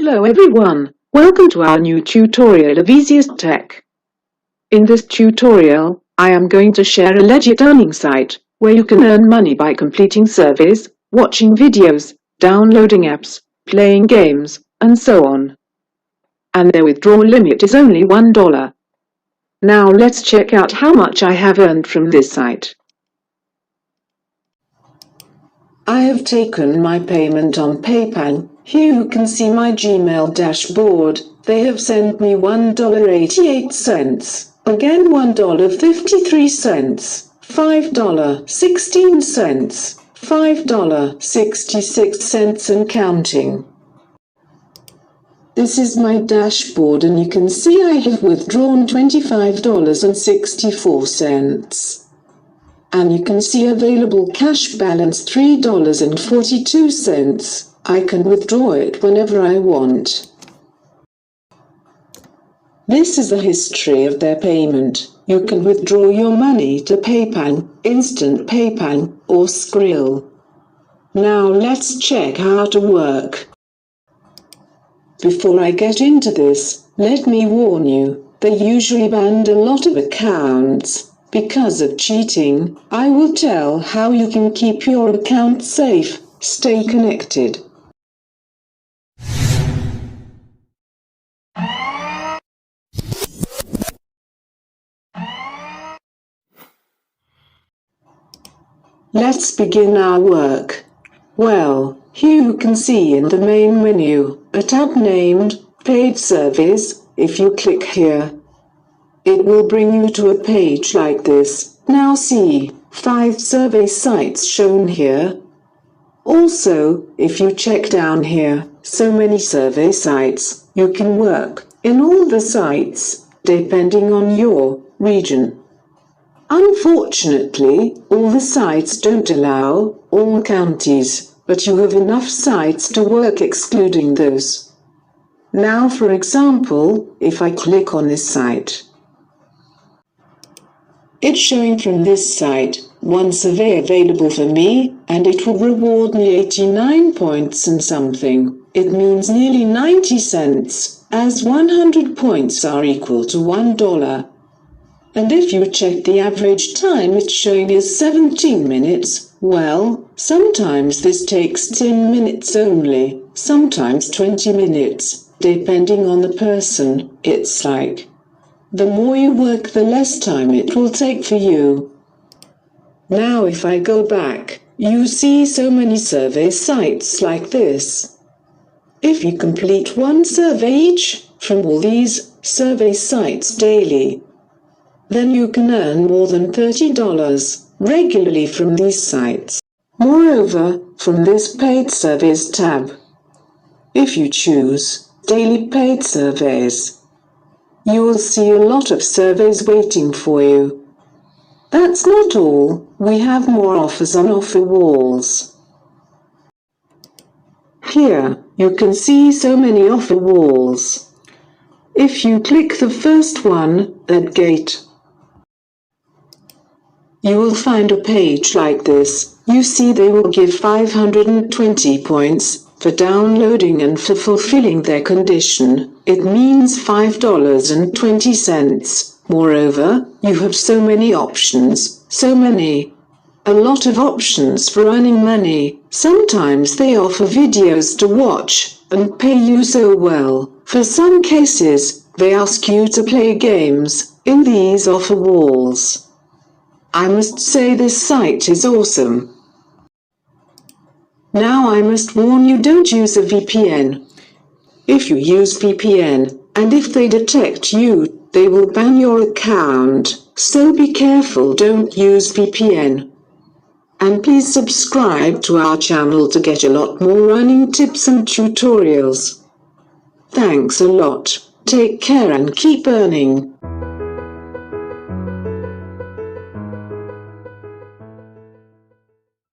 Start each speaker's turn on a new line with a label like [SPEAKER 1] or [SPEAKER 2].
[SPEAKER 1] Hello everyone, welcome to our new tutorial of Easiest Tech. In this tutorial, I am going to share a legit earning site, where you can earn money by completing surveys, watching videos, downloading apps, playing games, and so on. And their withdrawal limit is only $1. Now let's check out how much I have earned from this site. I have taken my payment on PayPal. Here you can see my Gmail dashboard. They have sent me $1.88, again $1.53, $5.16, $5.66 and counting. This is my dashboard and you can see I have withdrawn $25.64. And you can see available cash balance $3.42. I can withdraw it whenever I want. This is the history of their payment. You can withdraw your money to PayPal, Instant PayPal, or Skrill. Now let's check how to work. Before I get into this, let me warn you, they usually ban a lot of accounts. Because of cheating, I will tell how you can keep your account safe. Stay connected. Let's begin our work. Well, here you can see in the main menu, a tab named Paid Surveys. If you click here, it will bring you to a page like this. Now see, 5 survey sites shown here. Also, if you check down here, so many survey sites, you can work in all the sites, depending on your region. Unfortunately, all the sites don't allow all counties, but you have enough sites to work excluding those. Now for example, if I click on this site, it's showing from this site, 1 survey available for me, and it will reward me 89 points and something. It means nearly 90 cents, as 100 points are equal to $1. And if you check the average time it's showing is 17 minutes, well, sometimes this takes 10 minutes only, sometimes 20 minutes, depending on the person. It's like, the more you work, the less time it will take for you. Now if I go back, you see so many survey sites like this. If you complete 1 survey each from all these survey sites daily, then you can earn more than $30 regularly from these sites. Moreover, from this Paid Surveys tab, if you choose Daily Paid Surveys, you will see a lot of surveys waiting for you. That's not all, we have more offers on offer walls. Here, you can see so many offer walls. If you click the first one, that gate, you will find a page like this. You see they will give 520 points for downloading and for fulfilling their condition. It means $5.20. Moreover, you have so many options, a lot of options for earning money. Sometimes they offer videos to watch and pay you so well. For some cases, they ask you to play games in these offer walls. I must say this site is awesome. Now I must warn you, don't use a VPN. If you use VPN, and if they detect you, they will ban your account, so be careful, don't use VPN. And please subscribe to our channel to get a lot more earning tips and tutorials. Thanks a lot, take care and keep earning.